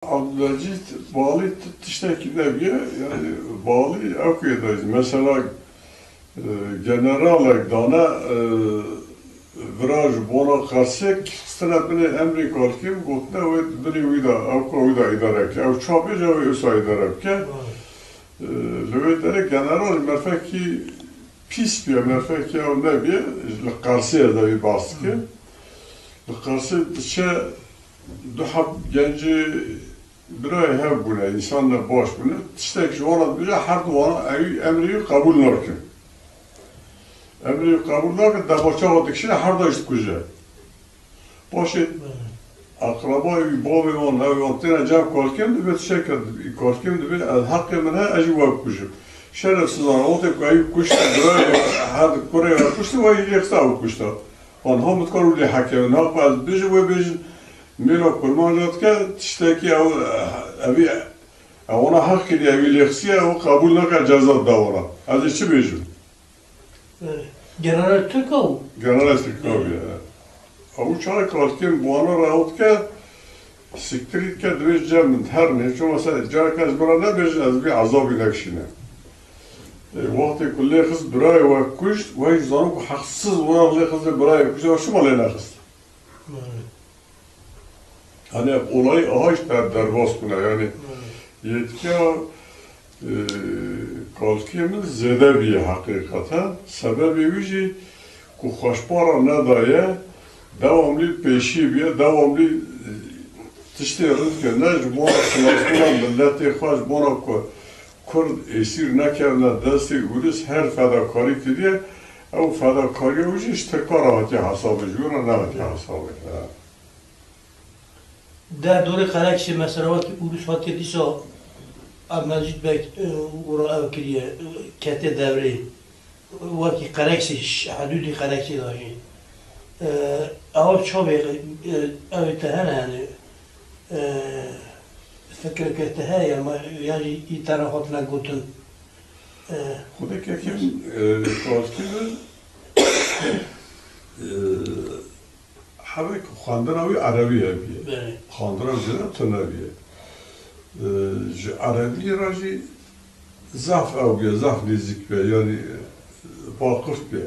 Abdülcid bağlı tişteki neviye yani bağlı akıyedayız. Mesela generalek dana viraj bona karsek stana bine emri kalkim gotne ve bini uyda avka uyda idarek av çabıca ve usa idarek lüve derek general merfeki pis bir merfeki av neviye karsiye da bir baskı karsiye dişe duhab genci برای هم بونه انسان باش بونه تشتاق جوانات بجا هر دوانه امری قبول نکن امری قبول نکن دباچه ها دکشیه هر داشت کجا باشه اقربای بابی من اوی آنتینا جمع کالکیم دو تشتاق کالکیم دو از حق منها اجواب کجم شرف سزانه وقتی که ایو کشت برای هر کره کشت و ایو یکستا او کشت آنها متکارو لی حکم نه باز بجو و بجو میلا کرمانجات که تشتکی اوی اونا حق کردی اوی لخصیه او قبول نکرد جزات داورا از چی بیجون؟ گرانه ترک او؟ گرانه ترک او بیه او چای کالکیم بوانا راوت که سکتریت که دویش جمعند هر نه چون مثلا جای که از برا نبیجن از بی عذابی نکشینه وقتی که لخص برای و کشت و هیچ زانو که حقسız وقت لخص برای کشت و شما لی نخست hani olay ağaç derbas buna yani yetki kalkiyemin zede bir hakikaten sebebi vici ku hoşpara ne daye devamlı peşi bir devamlı tişte rızkı ne cumhur kılasına milleti hoş bana kurd esir nekevne desti ulis her fedakari kediye o fedakari vici işte karahati hasabı jura ne hati hasabı در دور خرکشی مثلا وقتی اولوس هاتی دیسا مجید بک ورا او کریه کت دوره وقتی خرکشی حدودی خرکشی داشتی او چابه او تهنه یعنی فکر که تهنه یعنی این طرفات نگوتن خودی که کم کارتی حالا خواندناوی عربیه بیه خواندناوی جدا تنابیه عربی راجی ضعف او بیه ضعف نزدیک بیه یعنی باقرت بیه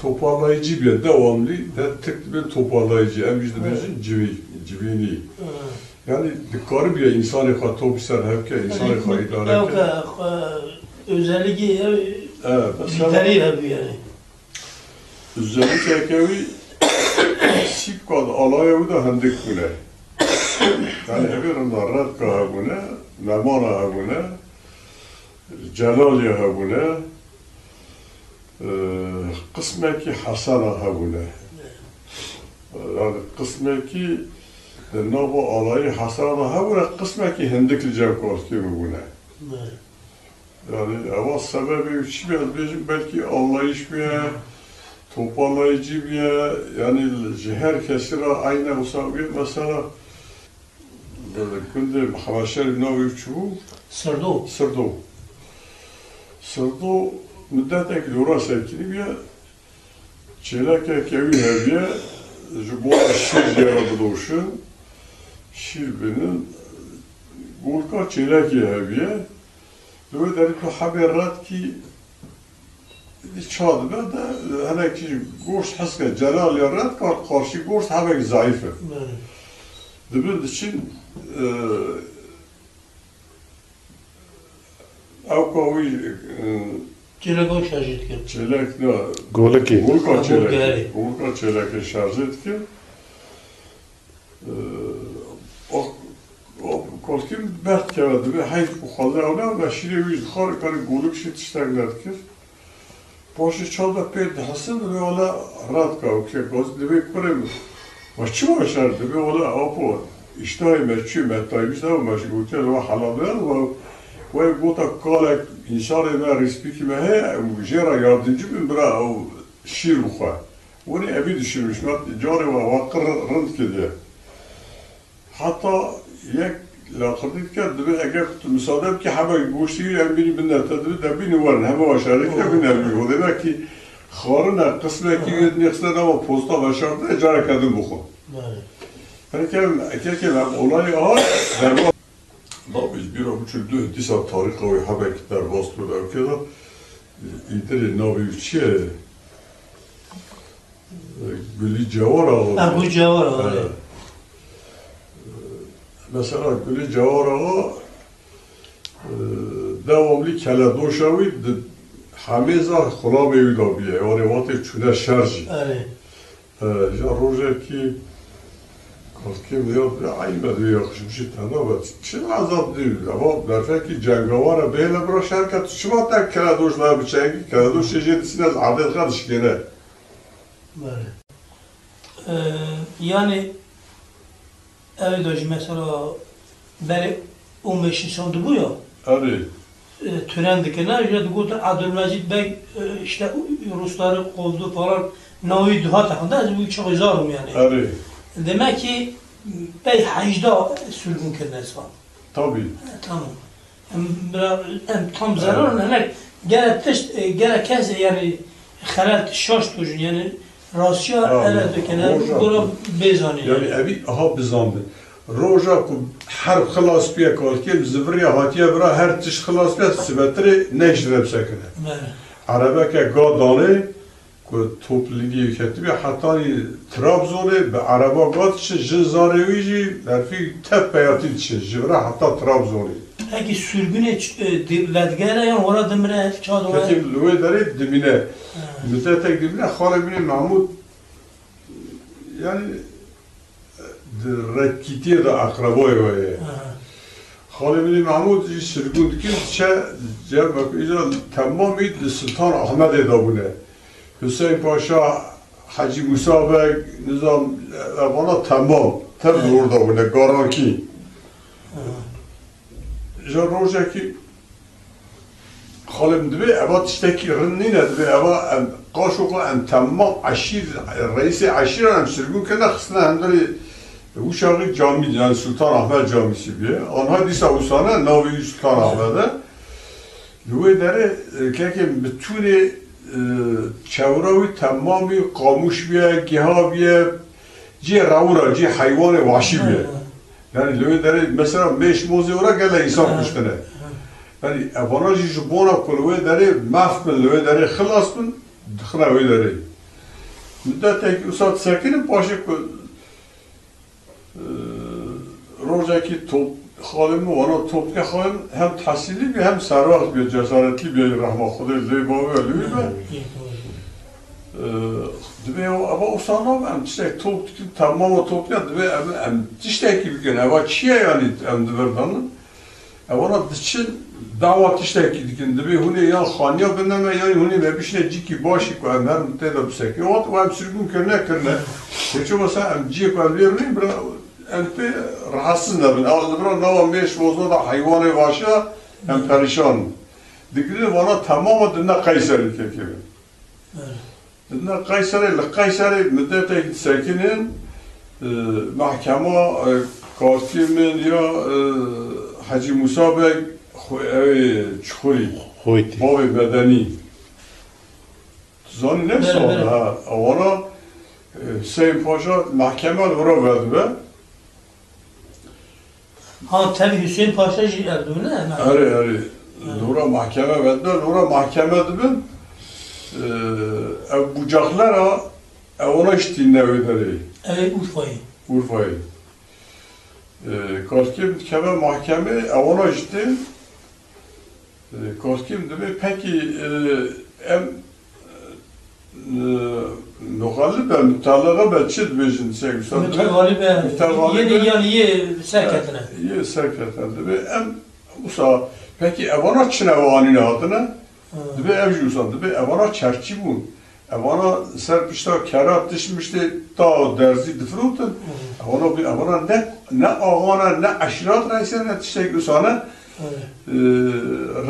toparlayıcı bir devamlı tek bir toparlayıcı en bizde bizim civini yani garip bir insanı katobisler hepke insanı idare özelliği evet yani özellikle kevi sip kad alaya da hendik bune yani evren rad ka bune namana bune celal ya bune kısmeki hasana bune yani kısmeki nava alayı hasana bune kısmeki hendik cem koski bune yani ama sebebi üç belki anlayış bir toparlayıcı bir yani her kesire aynı musavi mesela kunde Habeşer ibn Avivçu Sırdo müddetek lura sevkili bir çeleke kevi heviye bu şir yaratılışın şirbinin gulka çeleke heviye ve derik haberat ki çadı da hani ki goşt haska celal yarat karşı goşt habek zayıf. Bunun için avkavi çelek şarj etkin. Çelek ne? Goleki. Golka çelek şarj etkin. Kalkim bert kevadi ve hayf bu halde ona ve şire yüz harika golük şit işlerler ki. Başı çalda peyde hasıl ve ola rahat kav ki göz demek kurem. Başçı başardı ve ola apo iştahı meçhü metaymış da meşgultel ve halalar ve bu da kalak inşallah ve rispiki ve he jera yardımcı bin bira o şiir uha. Onu evi düşürmüş cari ve vakır rınd kediye. Hatta yek لاقديت كده دبي أجاك مصادم كي حبا يبوشي أمبيني بنا تدري دبيني ورن هما وشارك دبيني أمبيني وده بقى خارنا قسمه كي نخسر نما پوستا وشارده جارك هدم بخو Erkeğim olayı aha derba biz bir buçuk disa tarih ve haber kitler bastı da okuyordum. İdri navi üçe Gülü Cavara. Ha bu Cavara. Mesela Gülü Cavara devamlı kele doşavi hamiza xula bevi dabiye. Yani vakti çüne şarjı. Evet. Ya roje ki kalkayım diyor, aynı bedü yakışmışı tanı ve çin azad değil. Ama derfe ki cengavara beyle bırak şerket şuma tek kele doşla biçengi kele doş şecidisine adet kardeş gene. Yani evet hocam mesela beri 15 sondu bu ya. Evet. Törendikine işte Abdülmecid Bey işte Rusları kovdu falan Navi Duha takında bu çok zarım yani. Evet. Demek ki Bey hacda sürgün kırnesi var. Tabii. Tamam. Tam zarar ne gene kez yani xalat şaş tujun yani Rusya ele dökene bura bezani. Yani evi aha bizandı. Roja ku her xalas piye kalkim zivriya hatiye bira her tiş xalas piye sibetri neşreb sekine. Arabeke gadane ku topliliği ketibi hatta Trabzon'e be araba gad için jinzarevici derfi tep peyati için jivra hatta Trabzon'e. Peki sürgüne vedgene yani orada demire çadı var. Kekim lüve deri dibine. Mütetek dibine Halil bin Mahmud yani Rekkitiye de akraboy var. Halil bin Mahmud sürgündeki tamamı Sultan Ahmet edabune. Hüseyin Paşa, Hacı Musa Bey, Nizam bana tamam. Tabi orada bune garanti. Jarojaki Halil dibe eva tişteki rınnine dibe eva kaşoka en tamam aşir reisi aşiran sürgün kena kısna hendiri Uşağı cami yani Sultan Ahmet Camisi diye. Anha disa usana Navi Sultan Ahmet'e. Lüve dere kekim bütüne çevravi tamamı kamuş biye, giha biye, ci ravura, ci hayvanı vahşi biye. Yani lüve dere mesela meş mozi ora gele insan kuştene. Yani avanajı jubona kulüve dere mahfın lüve dere xılas bin, dıxına lüve dere. Müddetek usat sekinin başı Rojaki Halim'i ona toplu Halim hem tahsilli bir hem servat bir cesaretli bir rahmetli Zeybavi ölüyor ve dibe ama o sana hem işte toplu tamam o toplu dibe hem işte ki bir gün eva çiğe yani hem diverdanın ona için davat işte ki dibe huni ya xanya beneme yani huni ve bir şey ciki başı ko hem mütede bir seki o hem sürgün kırne hiç olmasa hem ciki ko vermeyi bırak Elbette rahatsız nabın. Ağzıbıra navan beş bozma da hayvanı başa hem perişan. Dikili bana tamamen dinle Kayseri kekibi. Dinle Kayseri müddete sekinin mahkeme katimin ya Hacı Musa Bey Çukuri. Bavi Medeni. Zani ne sonra? Ona Hüseyin Paşa mahkeme vura verdi be. Ha tabi Hüseyin Paşa jirerdi ne? Evet. Dura mahkeme verdiler. Dura mahkeme edibin. Bucaklar ona iştiğinde öderi. Evet Urfa'yı. Kalkim keme mahkeme ona işti. Kalkim dedi peki Mügallibe, mütellaga ben çiz bejin sevgisi. Mütegallibe, ye serketine. Ye serketine. Usa, peki evana çine vanine adına? Dibe evci usan, dibe evana çerçi bu. Evana serpişta kerat dişmişti, ta derzi difrutun. Evana ne ağana, ne aşirat reisine, ne tiştek usana.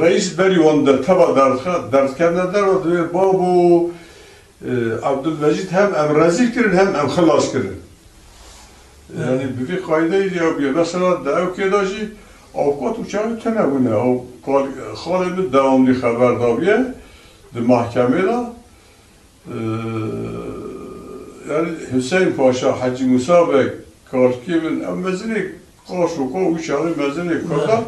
Reis beri onda taba dertkemler der ve dibe babu Abdülmecid hem rezil kirin hem xılas kirin. Yani bir kaydaydı ya mesela devkedacı avukat uçağı tenevune o Halil'in devamlı haberdaviye de mahkemede yani Hüseyin Paşa Hacı Musa Bey کارکی من ام مزنی قاش و قا وشاری مزنی کلا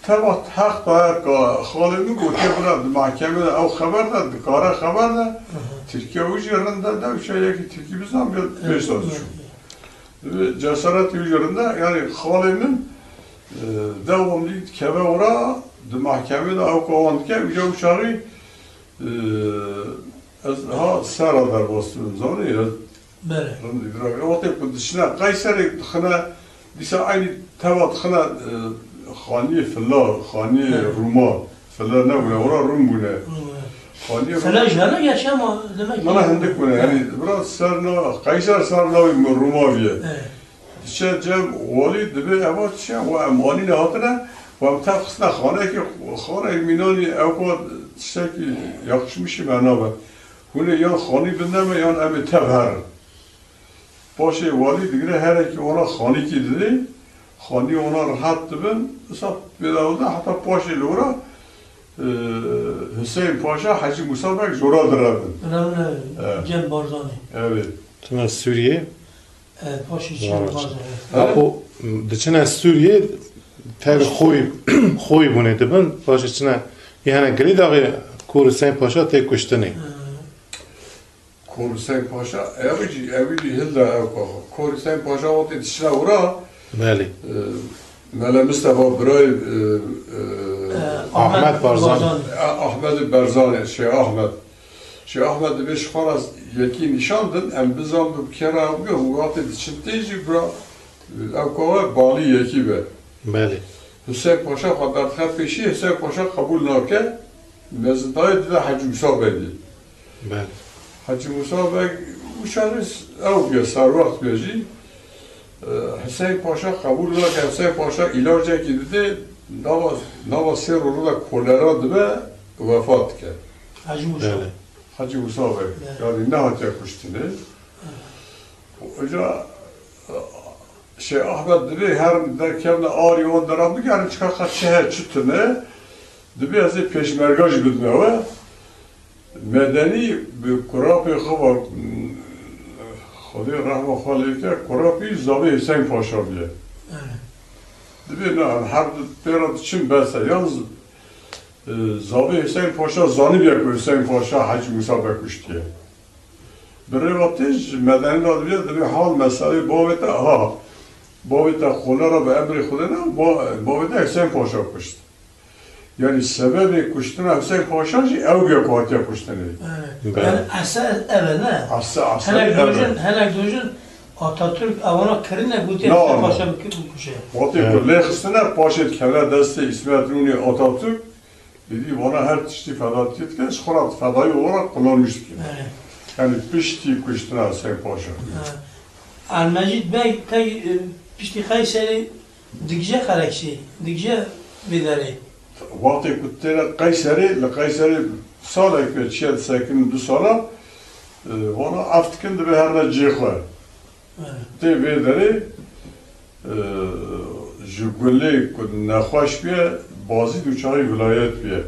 تبع حق دایر که خاله می گوته برد محکمه او خبر داد کاره خبر داد ترکیه وجی رنده ده وشایی که ترکیه بزنم بیاد بیش داده شد جسارت وجرنده yani خاله من devamlı keve ora de mahkemede او kavand ke وجا وشاری از ها سر در باستون زانی بله وقتی کدشنا قیصری خنا دیسا aynı تبع خنا خانی فلا خانی روما فلا نه بونه ورا روم بونه خانی فلا جهنم yaşam o demek mana hendik bune yani biraz sarna قیصر sarna روماویه چه جم ولی دبی اول چه و امانی نهاتنه و هم تفخصنا خانه که خانه مینانی اوقات چه که یخشمیشی منابه هونه یا خانی بندمه یا امی تبهر باشه ولی دیگه هر کی اونا خانی کی دیدی خانی اونا راحت دبن اصلا بداوده حتی باشه لورا حسین پاشا حاجی موسی بک جورا درابن Cem Barzani evet Tuna Suriye Paşa Cem Barzani o dçına Suriye ter خوی bune dibin baş içine yani gri dağı kur sen paşa tek kuştuni Hüseyin Paşa evici hilda evka Hüseyin Paşa o dişine ura Bəli Mele Mustafa Bray Ahmet Barzani Ahmet Barzani Şeyh Ahmet beş xalas yeki nişandın em bizam bu kera bu vakti dişinteji bra evka bali yeki be Bəli Hüseyin Paşa kadar xapeşi Hüseyin Paşa kabul nake mezidayet de Hacı Musa Bey'di Bəli Hacı Musa Bey uçarız evge sarvat beji Hüseyin Paşa kabul nake Hüseyin Paşa ilaca gidildi nava ser orada kolera dibe vefat ke Hacı Musa Hacı Musa Bey yani ne hatya kuştini Hoca Ahmet dibi her derkemle ağrı on darabı yani çıkar şehir çıtını dibi azı peşmergaj bilmiyor medeni bir Kurapı xabar Xudi rahme xalike Kurapı Zavi Hüseyin Paşa diye dibi ne her perat için belse yalnız Zavi Hüseyin Paşa zanı bir Hüseyin Paşa Hacı Musa Bekuş diye bir rivatiş medeni adı dibi hal meseleyi bavete aha Bavita kolera ve emri Khudena Bavita Hüseyin Paşa kuştu. Yani sebebi kuştuna Hüseyin Paşa'cı evge kuatya kuştunu. Yani asas evet ne? Asas Henek dojun Atatürk avana kırına bu Hüseyin Paşa bir kuşa. Vati lehsine Paşa kevla deste İsmet Runi Atatürk dedi bana her tişti fedat etken şurat fedayı olarak kullanmıştı. Yani pişti kuştuna Hüseyin Paşa. Al-Mecid Bey pişti Kayseri dikce karakşi, dikce bidari. Vakti kuttera Kayseri salak ve çiğet sakin du sala ona aftkın da bir herne cihla. Te bidari jugulli kud naxwaş biye bazı duçarı vilayet biye.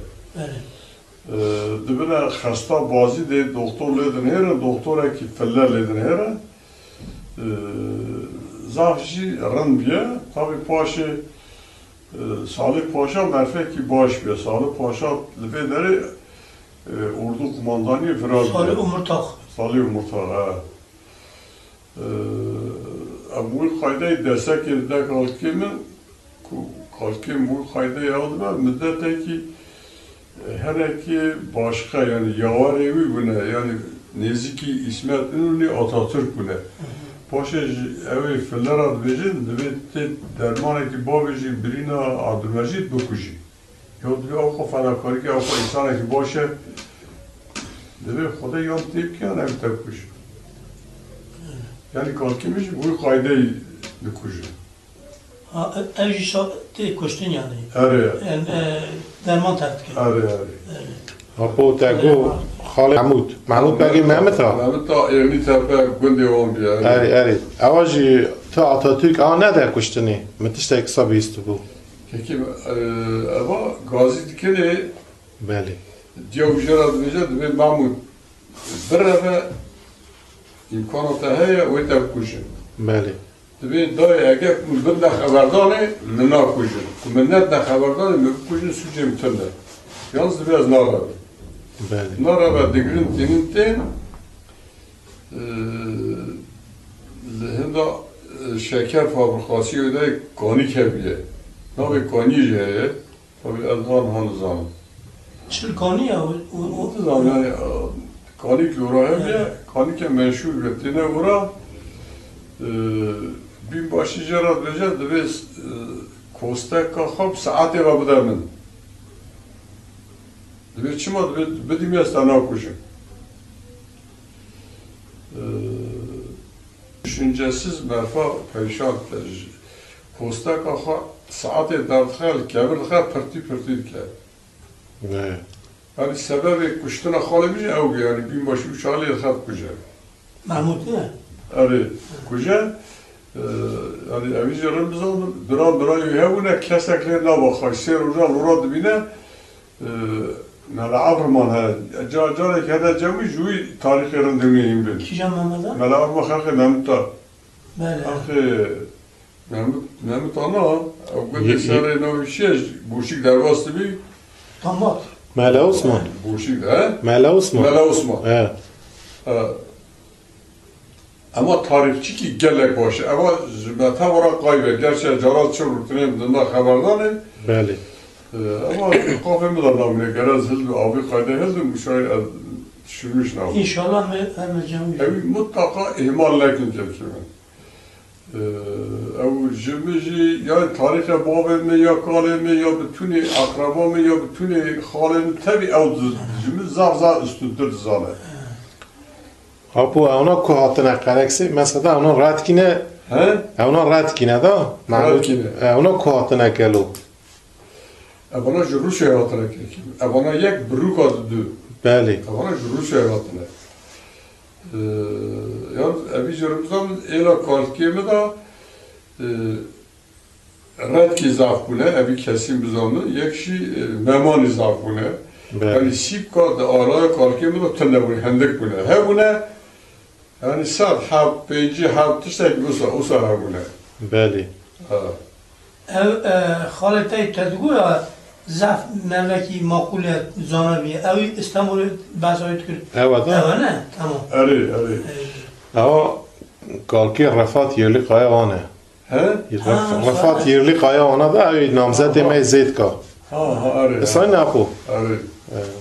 Dibine hasta bazı de doktor ledin hera, doktora ki feller ledin hera. Zafşi rın biye, tabi paşa Salih Paşa merfek ki baş biye, Salih Paşa libederi ordu kumandanı firar biye. Salih Umurtak. Salih Umurtak, ha. Bu kayda destek edildi kalkimin bu kayda yağdılar, müddete her iki başka yani yavar evi bune, yani neziki İsmet İnönü Atatürk bune. Paşa evi filler adı vecin, devette dermanı ki babeci birine Abdülmecid bukuşi. Yod bir avka fedakari ki avka insana ki başa deve Xuda yan tepki yani ev tepkuş. Yani kalkimiş bu kaydeyi bukuşi. Evci te kuştun yani. Ere. Yani derman tertki. Ere. Apo tego Mahmud Begi Mehmet ha. Mehmet ha evni tepe gündi on biye. Eri. Avaji ta Atatürk a ne der kuştuni? Metişte kısa bir istu bu. Peki ama Gazi dikeni Bəli. Diyavcılar adı ve Mahmud bir refe imkanatı heye ve tepkuşu. Bəli. دبی دای اگه من ده خبردانه من نکوچن من نه خبردانه من کوچن سوچه میتونه یالنız دبی از نارا بله نارا و دیگرین دیننده لهندا şeker fabrikası öyle kani kebiye. Nabi kani je, tabi elhan hanızan. Çılkanı ya o Zaman yani kani klora hebiye, kani ke meşhur ürettiğine vura binbaşı cerat verecek de biz kostek kahap saate ve budarmen. De çima de bedim yastana kuşum. Düşüncesiz merfa perişan kostek kahap saate dardkhal kebir khal pırtı dike. بله Yani sebebi kuştuna khale bije ev yani binbaşı uçağıyla khat kuşa. Mahmut ne? Arı kuşa yani evi canımızdan duran yevne kesekler ne bakar ser ucal urad bine Mela Avrman ha jarek hada cemi juy tarihlerin dinleyeyim ben. Kişan Mehmet'e? Mela Avrman halkı Mehmet'a. Bele. Halkı Mehmet ana o gün sene ne şey Burşik dervası bir Tamam. مالا عثمان Burşik ha مالا عثمان Mela Osman. اه Ama tarihçi ki gelek başı. Ama zümrete olarak kaybet. Gerçi carat çırptığını bundan haberdanım. بله Ama kafamı da namine gerez hızlı abi kayda hızlı müşahit düşürmüş namı. İnşallah emeceğim. Evi mutlaka ihmal lakin temsilen. Ev jimiji yani tarihe babemi ya kalemi ya bütünü akrabamı ya bütünü halemi tabi ev jimi zar üstündür zale. اپو اونا که هاتنه قرکسی مثلا اونا رد کنه He? اونا رد کنه دا رد کنه. اونا که هاتنه کلو Bana Rusya hayatına kekim. Bana yek bruk adı. بله Bana Rusya hayatına. Yani evi jorumuzdan ela kalkiyemi da red ki zafkune evi kesim bizanı yekşi memani zafkune. Yani بله sipka da araya kalkiyemi da tenne bunu hendek bune. He bune yani sad hab peyci hab tiştek usa ha bune. بله Ev halete tedgura zaf neveki makule zanabi. Ev İstanbul'u bazı kır. اوه دا Ev ne? Tamam. Eri. اوه کالکی رفات یرلی قای آنه He? رفات یرلی قای آنه دا اوی نامزد می زید که Ha eri. اصلا نه اپو Eri.